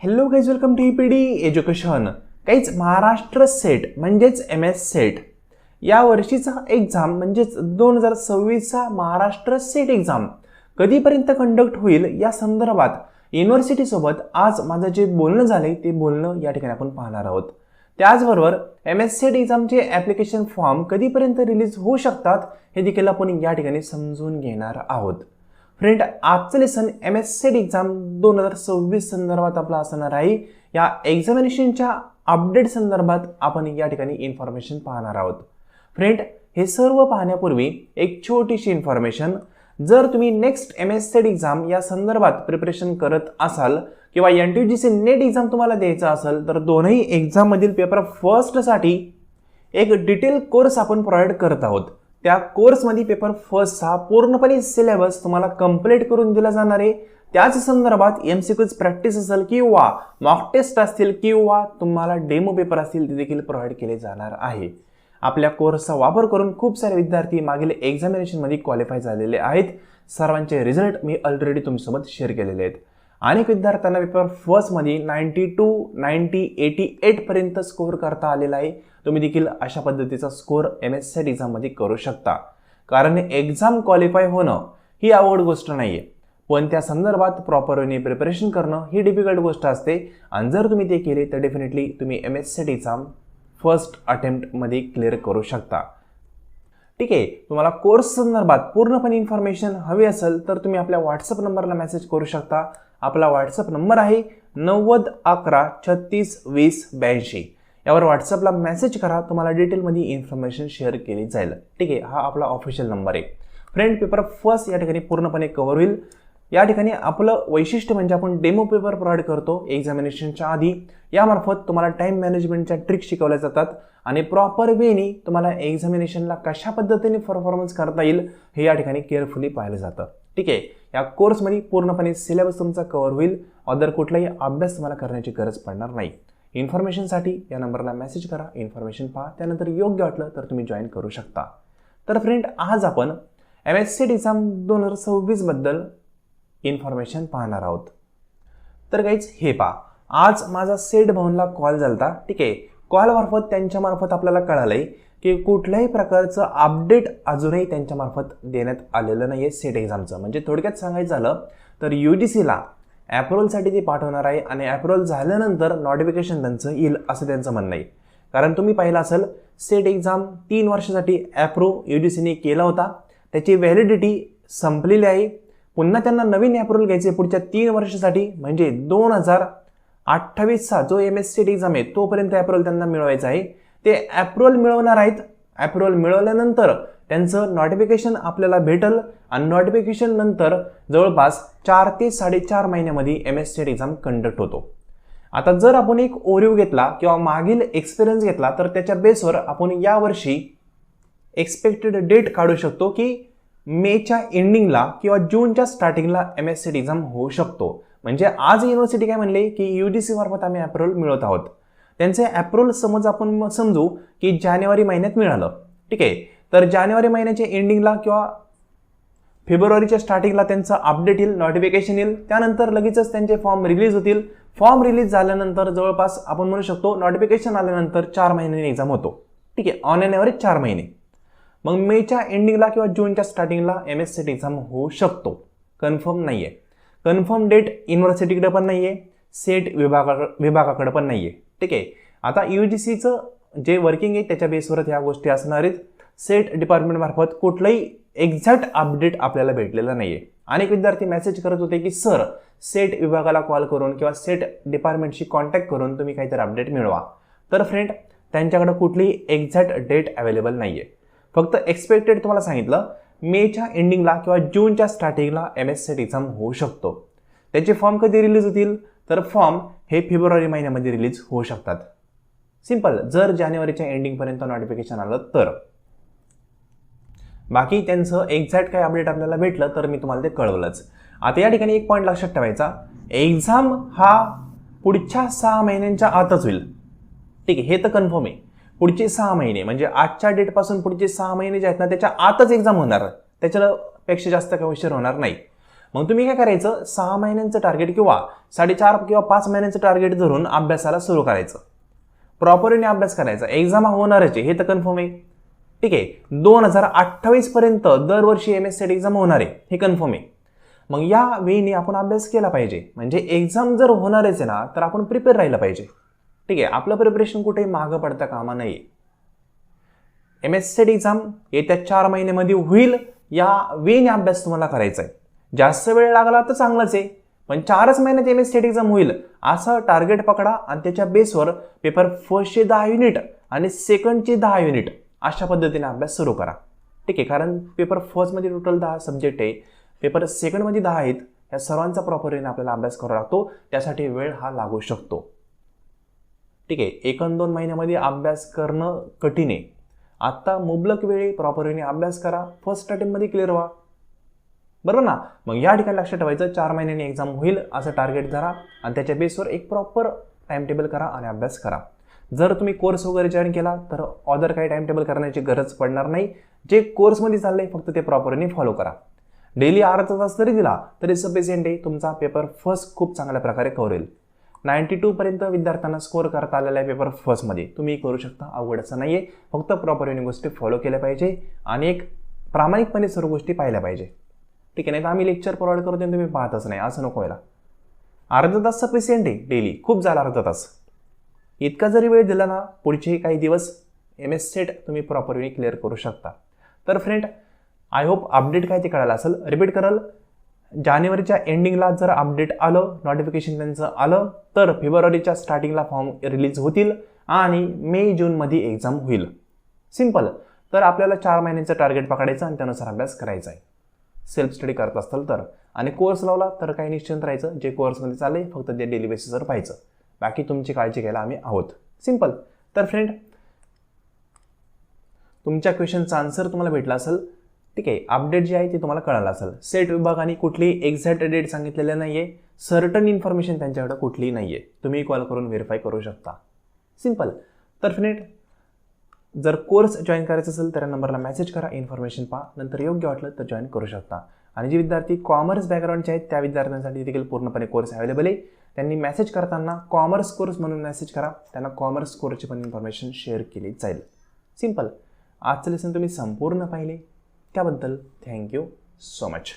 Hello guys, welcome to EPD education. काहीच Maharashtra SET म्हणजेच MS SET या वर्षीचा एक्झाम म्हणजेच 2026चा महाराष्ट्र सेट एक्झाम कधीपर्यंत कंडक्ट होईल या संदर्भात युनिव्हर्सिटीसोबत आज माझं जे बोलणं झालंय ते बोलणं या ठिकाणी आपण पाहणार आहोत. त्याचबरोबर MS सेट एक्झामचे ॲप्लिकेशन फॉर्म कधीपर्यंत रिलीज होऊ शकतात हे देखील आपण या ठिकाणी समजून घेणार आहोत. फ्रेंड, आजचं लेसन MS सेट एक्झाम 2026 संदर्भात आपला असणार आहे. या एक्झामिनेशनच्या अपडेट संदर्भात आपण या ठिकाणी इन्फॉर्मेशन पाहणार आहोत. फ्रेंड, हे सर्व पाहण्यापूर्वी एक छोटीशी इन्फॉर्मेशन. जर तुम्ही नेक्स्ट MS सेट एक्झाम या संदर्भात प्रिपरेशन करत असाल किंवा NTUGC नेट एक्झाम तुम्हाला द्यायचा असेल तर दोन्ही एक्झाममधील पेपर फर्स्टसाठी एक डिटेल कोर्स आपण प्रोव्हाइड करत आहोत. त्या कोर्समध्ये पेपर फर्स्टचा पूर्णपणे सिलेबस तुम्हाला कंप्लीट करून दिला जाणार आहे. त्याच संदर्भात MCQज प्रॅक्टिस असेल किंवा मॉक टेस्ट असतील किंवा तुम्हाला डेमो पेपर असतील ते देखील प्रोव्हाइड केले जाणार आहे. आपल्या कोर्सचा वापर करून खूप सारे विद्यार्थी मागील एक्झामिनेशनमध्ये क्वालिफाय झालेले आहेत. सर्वांचे रिझल्ट मी ऑलरेडी तुमच्यासोबत शेअर केलेले आहेत. अनेक विद्यार्थ्यांना पेपर फर्स्टमध्ये 92, 90, 88 पर्यंत स्कोअर करता आलेला आहे. तुम्ही देखील अशा पद्धतीचा स्कोअर MS सेट एक्झाममध्ये करू शकता. कारण एक्झाम क्वालिफाय होणं ही अवघड गोष्ट नाही आहे, पण त्या संदर्भात प्रॉपर वेने प्रिपरेशन करणं ही डिफिकल्ट गोष्ट असते. आणि जर तुम्ही ते केले तर डेफिनेटली तुम्ही MS सेट एक्झाम फर्स्ट अटेम्प्टमध्ये क्लिअर करू शकता. ठीक आहे, तुम्हाला कोर्स संदर्भात पूर्णपणे इन्फॉर्मेशन हवी असेल तर तुम्ही आपल्या व्हॉट्सअप नंबरला मेसेज करू शकता. आपला व्हॉट्सअप नंबर आहे 90 11 36 20 82. यावर व्हॉट्सअपला मेसेज करा, तुम्हाला डिटेलमध्ये इन्फॉर्मेशन शेअर केली जाईल. ठीक आहे, हा आपला ऑफिशियल नंबर आहे. फ्रेंड, पेपर फर्स्ट या ठिकाणी पूर्णपणे कव्हर होईल. या ठिकाणी आपलं वैशिष्ट्य म्हणजे आपण डेमो पेपर प्रोव्हाइड करतो एक्झामिनेशनच्या आधी. यामार्फत तुम्हाला टाइम मॅनेजमेंटच्या ट्रिक शिकवल्या जातात आणि प्रॉपर वेनी तुम्हाला एक्झामिनेशनला कशा पद्धतीने परफॉर्मन्स करता येईल हे या ठिकाणी केअरफुली पाहिलं जातं. ठीक आहे, या कोर्समध्ये पूर्णपणे सिलेबस तुमचा कव्हर होईल. अदर कुठलाही अभ्यास तुम्हाला करण्याची गरज पडणार नाही. इन्फॉर्मेशनसाठी या नंबरला मेसेज करा, इन्फॉर्मेशन पहा, त्यानंतर योग्य वाटलं तर तुम्ही जॉईन करू शकता. तर फ्रेंड, आज आपण MS सेट एक्झाम 2026 बद्दल इन्फॉर्मेशन पाहणार आहोत. तर गाईज हे पहा, आज माझा सेट भवनला कॉल झालता. ठीक आहे, कॉलमार्फत त्यांच्यामार्फत आपल्याला कळालंय की कुठल्याही प्रकारचं अपडेट अजूनही त्यांच्यामार्फत देण्यात आलेलं नाही आहे सेट एक्झामचं. म्हणजे थोडक्यात सांगायचं झालं तर UGCला ॲप्रुव्हलसाठी ते पाठवणार आहे आणि ॲप्रुव्हल झाल्यानंतर नोटिफिकेशन त्यांचं येईल असं त्यांचं म्हणणं आहे. कारण तुम्ही पाहिलं असेल सेट एक्झाम 3 वर्षासाठी ॲप्रूव्ह UGCने केला होता. त्याची व्हॅलिडिटी संपलेली आहे. पुन्हा त्यांना नवीन ॲप्रुव्हल घ्यायचे पुढच्या 3 वर्षासाठी, म्हणजे 2028चा जो MS सेट एक्झाम आहे तोपर्यंत ॲप्रुव्हल त्यांना मिळवायचं आहे. ते ॲप्रुव्हल मिळवणार आहेत. ॲप्रुव्हल मिळवल्यानंतर त्यांचं नोटिफिकेशन आपल्याला भेटल आणि नोटिफिकेशन नंतर जवळपास 4 ते 4.5 महिन्यामध्ये MS सेट एक्झाम कंडक्ट होतो. आता जर आपण एक ओव्हरव्ह्यू घेतला किंवा मागील एक्सपिरियन्स घेतला तर त्याच्या बेसवर आपण यावर्षी एक्सपेक्टेड डेट काढू शकतो की मेच्या एंडिंगला किंवा जूनच्या स्टार्टिंगला MS सेट एक्झाम होऊ शकतो. म्हणजे आज युनिव्हर्सिटी काय म्हणले की UGC मार्फत आम्ही ॲप्रुव्हल मिळवत आहोत. त्यांचे ॲप्रुव्हल समज आपण समजू की जानेवारी महिन्यात मिळालं. ठीक आहे, तर जानेवारी महिन्याच्या एंडिंगला किंवा फेब्रुवारीच्या स्टार्टिंगला त्यांचं अपडेट येईल, नोटिफिकेशन येईल. त्यानंतर लगेचच त्यांचे फॉर्म रिलीज होतील. फॉर्म रिलीज झाल्यानंतर जवळपास आपण म्हणू शकतो नोटिफिकेशन आल्यानंतर 4 महिन्यांनी एक्झाम होतो. ठीक आहे, ऑन एन ॲव्हरेज 4 महिने. मग मेच्या एंडिंगला किंवा जूनच्या स्टार्टिंगला MS सेट एक्झाम होऊ शकतो. कन्फर्म नाही आहे. कन्फर्म डेट युनिव्हर्सिटीकडे पण नाही आहे, सेट विभागाकडे पण नाही आहे. ठीक आहे, आता UGCचं जे वर्किंग आहे त्याच्या बेसवरच ह्या गोष्टी असणार आहेत. सेट डिपार्टमेंटमार्फत कुठलंही एक्झॅक्ट अपडेट आपल्याला भेटलेलं नाही आहे. अनेक विद्यार्थी मेसेज करत होते की सर, सेट विभागाला कॉल करून किंवा सेट डिपार्टमेंटशी कॉन्टॅक्ट करून तुम्ही काहीतरी अपडेट मिळवा. तर फ्रेंड, त्यांच्याकडे कुठलीही एक्झॅक्ट डेट अवेलेबल नाही आहे. फक्त एक्सपेक्टेड तुम्हाला सांगितलं मेच्या एंडिंगला किंवा जूनच्या स्टार्टिंगला MS सेट एक्झाम होऊ शकतो. त्याचे फॉर्म कधी रिलीज होतील तर फॉर्म हे फेब्रुवारी महिन्यामध्ये रिलीज होऊ शकतात. सिंपल, जर जानेवारीच्या एंडिंगपर्यंत नोटिफिकेशन आलं तर. बाकी त्यांचं एक्झॅक्ट काय अपडेट आपल्याला भेटलं तर मी तुम्हाला ते कळवलंच. आता या ठिकाणी एक पॉईंट लक्षात ठेवायचा, एक्झाम हा पुढच्या 6 महिन्यांच्या आतच होईल. ठीक आहे, हे तर कन्फर्म आहे. पुढचे 6 महिने म्हणजे आजच्या डेटपासून पुढचे 6 महिने जे आहेत ना त्याच्या आतच एक्झाम होणार. त्याच्यापेक्षा जास्त काही उशीर होणार नाही. मग तुम्ही काय करायचं, 6 महिन्यांचं टार्गेट किंवा 4.5 किंवा 5 महिन्यांचं टार्गेट धरून अभ्यासाला सुरू करायचं. प्रॉपरली अभ्यास करायचा. एक्झाम होणारच आहे हे तर कन्फर्म आहे. ठीक आहे, 2028 पर्यंत दरवर्षी MS सेट एक्झाम होणार आहे हे कन्फर्म आहे. मग या वेळी आपण अभ्यास केला पाहिजे. म्हणजे एक्झाम जर होणारच आहे ना तर आपण प्रिपेअर राहिलं पाहिजे. ठीक आहे, आपलं प्रिपरेशन कुठेही मागं पडता कामा नये. MS सेट एक्झाम येत्या 4 महिन्यामध्ये होईल या वेळी अभ्यास तुम्हाला करायचा आहे. जास्त वेळ लागला तर चांगलंच आहे, पण 4च महिन्यात MS सेट एक्झाम होईल असं टार्गेट पकडा आणि त्याच्या बेसवर पेपर फर्स्टचे 10 युनिट आणि सेकंडचे 10 युनिट अशा पद्धतीने अभ्यास सुरू करा. ठीक आहे, कारण पेपर फर्स्टमध्ये टोटल 10 सब्जेक्ट आहे, पेपर सेकंडमध्ये 10 आहेत. या सर्वांचा प्रॉपरली आपल्याला अभ्यास करावा लागतो, त्यासाठी वेळ हा लागू शकतो. ठीक आहे, 1-2 महिन्यामध्ये अभ्यास करणं कठीण आहे. आत्ता मुबलक वेळी प्रॉपरली अभ्यास करा, फर्स्ट अटेम्प्टमध्ये क्लिअर व्हा. बरोबर ना. मग या ठिकाणी लक्षात ठेवायचं, 4 महिन्यांनी एक्झाम होईल असं टार्गेट धरा आणि त्याच्या बेसवर एक प्रॉपर टाइम टेबल करा आणि अभ्यास करा. जर तुम्ही कोर्स वगैरे जॉईन केला तर अदर काही टाइम टेबल करण्याची गरज पडणार नाही. जे कोर्समध्ये चाललंय फक्त ते प्रॉपरली फॉलो करा. डेली अर्धा तास जरी दिला तरी सफिशियंट आहे. तुमचा पेपर फर्स्ट खूप चांगल्या प्रकारे कव्हर होईल. 92 पर्यंत विद्यार्थ्यांना स्कोअर करता आलेला आहे पेपर फर्स्टमध्ये. तुम्ही करू शकता, अवघड असं नाहीये. फक्त प्रॉपरली गोष्टी फॉलो केल्या पाहिजे आणि एक प्रामाणिकपणे सर्व गोष्टी पाहिल्या पाहिजे. ठीक आहे, नाही तर आम्ही लेक्चर प्रोव्हाइड करतो तुम्ही पाहतच नाही, असं नको व्हायला. अर्धा तास सफिशियंट आहे डेली, खूप झाला अर्धा तास. इतका जरी वेळ दिला ना, पुढचे काही दिवस MS सेट तुम्ही प्रॉपरली क्लिअर करू शकता. तर फ्रेंड, आय होप अपडेट काय ते कळालं असेल. रिपीट कराल, जानेवारीच्या एंडिंगला जर अपडेट आलं, नोटिफिकेशन त्यांचं आलं तर फेब्रुवारीच्या स्टार्टिंगला फॉर्म रिलीज होतील आणि मे-जूनमध्ये एक्झाम होईल. सिम्पल. तर आपल्याला 4 महिन्यांचं टार्गेट पकडायचं आणि त्यानुसार अभ्यास करायचा आहे. सेल्फ स्टडी करत असाल तर. आणि कोर्स लावला तर काही निश्चिंत राहायचं, जे कोर्समध्ये चाललंय फक्त ते डेली बेसिसवर पाहायचं. बाकी तुमची काळजी घ्यायला आम्ही आहोत. सिम्पल. तर फ्रेंड, तुमच्या क्वेश्चनचा आन्सर तुम्हाला भेटला असेल. ठीक आहे, अपडेट जे आहे ते तुम्हाला कळालं असेल. सेट विभागाने कुठलीही एक्झॅक्ट डेट सांगितलेलं नाहीये, सर्टन इन्फॉर्मेशन त्यांच्याकडे कुठलीही नाहीये. तुम्ही कॉल करून व्हेरीफाय करू शकता. सिम्पल. तर फ्रेंड, जर कोर्स जॉईन करायचं असेल तर या नंबरला मेसेज करा, इन्फॉर्मेशन पहा, नंतर योग्य वाटलं तर जॉईन करू शकता. आणि जे विद्यार्थी कॉमर्स बॅकग्राऊंडचे आहेत त्या विद्यार्थ्यांसाठी देखील पूर्णपणे कोर्स अवेलेबल आहे. त्यांनी मेसेज करताना कॉमर्स कोर्स म्हणून मेसेज करा, त्यांना कॉमर्स कोर्सची पण इन्फॉर्मेशन शेअर केली जाईल. सिम्पल. आजचं लेसन तुम्ही संपूर्ण पाहिले त्याबद्दल थँक्यू सो मच.